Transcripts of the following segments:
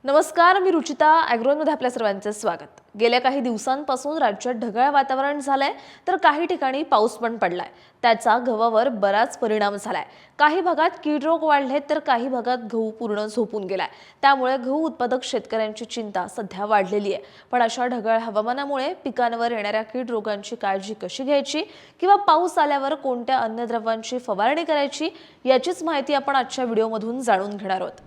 नमस्कार, मी रुचिता ॲग्रोमध्ये आपल्या सर्वांचे स्वागत। गेल्या काही दिवसांपासून राज्यात ढगाळ वातावरण झालंय, तर काही ठिकाणी पाऊस पण पडलाय। त्याचा गव्हावर बराच परिणाम झालाय। काही भागात कीड रोग वाढले, तर काही भागात गहू पूर्ण झोपून गेलाय। त्यामुळे गहू उत्पादक शेतकऱ्यांची चिंता सध्या वाढलेली आहे। पण अशा ढगाळ हवामानामुळे पिकांवर येणाऱ्या कीड रोगांची काळजी कशी घ्यायची किंवा पाऊस आल्यावर कोणत्या अन्नद्रव्यांची फवारणी करायची याचीच माहिती आपण आजच्या व्हिडिओमधून जाणून घेणार आहोत।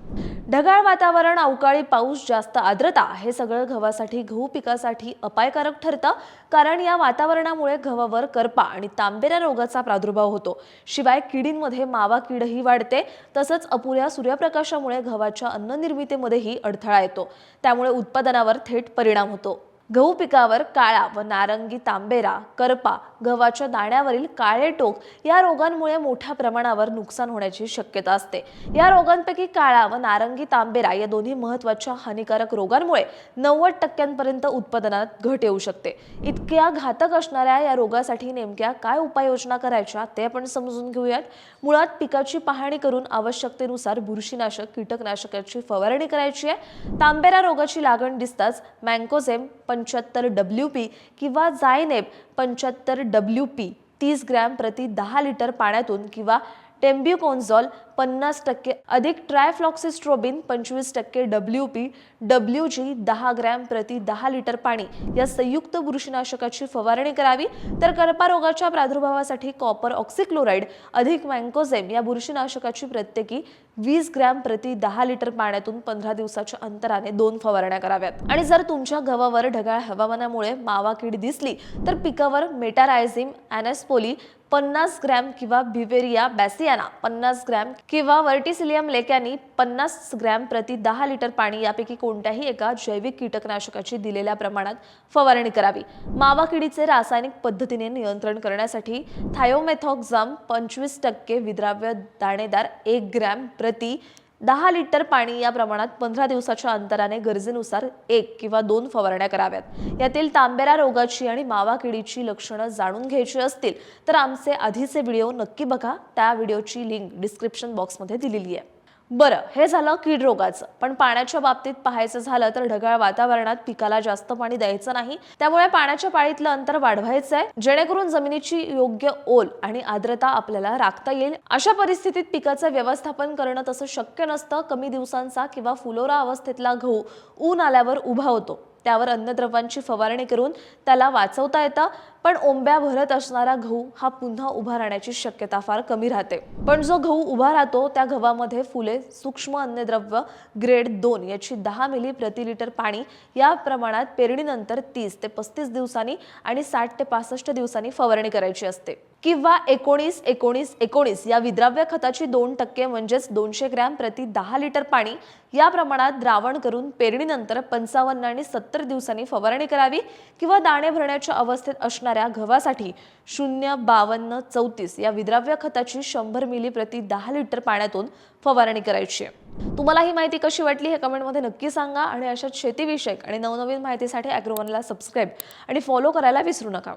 ढगाळ वातावरण, अवकाळी पाऊस, जास्त आर्द्रता हे सगळं गव्हासाठी, गहू पिकासाठी अपायकारक ठरतं। कारण या वातावरणामुळे गव्हावर करपा आणि तांबेरा रोगाचा प्रादुर्भाव होतो। शिवाय किडींमध्ये मावा कीडही वाढते। तसंच अपुऱ्या सूर्यप्रकाशामुळे गव्हाच्या अन्न निर्मितीमध्येही अडथळा येतो। त्यामुळे उत्पादनावर थेट परिणाम होतो। गहू पिकावर काळा व नारंगी तांबेरा, करपा, गव्हाच्या दाण्यावरील काळे टोक या रोगांमुळे मोठ्या प्रमाणावर नुकसान होण्याची शक्यता असते। या रोगांपैकी काळा व नारंगी तांबेरा या दोन्ही महत्त्वाच्या हानिकारक रोगांमुळे 90% उत्पादनात घट येऊ शकते। इतक्या घातक असणाऱ्या या रोगासाठी नेमक्या काय उपाययोजना करायच्या ते आपण समजून घेऊयात। मुळात पिकाची पाहणी करून आवश्यकतेनुसार बुरशीनाशक, कीटकनाशकाची फवारणी करायची आहे। तांबेरा रोगाची लागण दिसताच मँकोझेब 75 WP किंवा झायनेब 75 WP 30 ग्रॅम प्रति 10 लिटर पाण्यातून किंवा टेम्ब्युकोन्झोल 50% अधिक ट्रायफ्लॉक्सिस्ट्रोबिन 25% WP WG 10 ग्रॅम प्रति 10 लिटर पाणी या संयुक्त बुरशीनाशकाची फवारणी करावी। तर करपा रोगाच्या प्रादुर्भावासाठी कॉपर ऑक्सीक्लोराइड अधिक मँकोझेब या बुरशीनाशकाची प्रत्येकी 20 ग्रॅम प्रति 10 लिटर पाण्यातून 15 दिवसाच्या अंतराने 2 फवारण्या कराव्यात। आणि जर तुमच्या गव्हावर ढगाळ हवामानामुळे मावा कीड दिसली तर पिकावर मेटारायझिम एनास्पोली 50 ग्रॅम किंवा बिवेरिया बॅसियाना 50 ग्रॅम किंवा वर्टिसिलियम लेकॅनी 50 ग्रॅम प्रति 10 लिटर पाणी यापैकी कोणत्याही एका जैविक कीटकनाशकाची दिलेल्या प्रमाणात फवारणी करावी। मावा किडीचे रासायनिक पद्धतीने नियंत्रण करण्यासाठी थायोमेथॉक्झाम 25% विद्राव्य दाणेदार 1 ग्रॅम प्रति 10 लिटर पाणी या प्रमाणात 15 दिवसाच्या अंतराने गरजेनुसार 1 किंवा 2 फवारण्या कराव्यात। यातील तांबेरा रोगाची आणि मावा किडीची लक्षणं जाणून घ्यायची असतील तर आमचे आधीचे व्हिडिओ नक्की बघा। त्या व्हिडिओची लिंक डिस्क्रिप्शन बॉक्समध्ये दिलेली आहे। बरं, हे झालं कीड रोगाचं। पण पाण्याच्या बाबतीत पाहायचं झालं तर ढगाळ वातावरणात पिकाला जास्त पाणी द्यायचं नाही। त्यामुळे पाण्याच्या पाळीतलं अंतर वाढवायचं आहे, जेणेकरून जमिनीची योग्य ओल आणि आर्द्रता आपल्याला राखता येईल। अशा परिस्थितीत पिकाचं व्यवस्थापन करणं तसं शक्य नसतं। कमी दिवसांचा किंवा फुलोरा अवस्थेतला गहू ऊन आल्यावर उभा होतो, त्यावर अन्नद्रव्यांची फवारणी करून त्याला वाचवता येतं। पण ओंब्या भरत असणारा गहू हा पुन्हा उभा राहण्याची शक्यता फार कमी राहते। पण जो गहू उभा राहतो त्या गव्हामध्ये फुले, सूक्ष्म अन्नद्रव्य ग्रेड 2 याची 10 मिली प्रति लिटर पाणी या प्रमाणात पेरणीनंतर 30 ते 35 दिवसांनी आणि 60 ते 65 दिवसांनी फवारणी करायची असते। किंवा 19-19-19 या विद्राव्य खताची 2% म्हणजेच 200 ग्रॅम प्रति 10 लिटर पाणी या प्रमाणात द्रावण करून पेरणीनंतर 55 आणि 70 दिवसांनी फवारणी करावी। किंवा दाणे भरण्याच्या अवस्थेत असणाऱ्या गव्हासाठी 0-52-34 या विद्राव्य खताची 100 मिली प्रति 10 लिटर पाण्यातून फवारणी करायची आहे। तुम्हाला ही माहिती कशी वाटली हे कमेंटमध्ये नक्की सांगा। आणि अशाच शेतीविषयक आणि नवनवीन माहितीसाठी ॲग्रोवनला सबस्क्राईब आणि फॉलो करायला विसरू नका।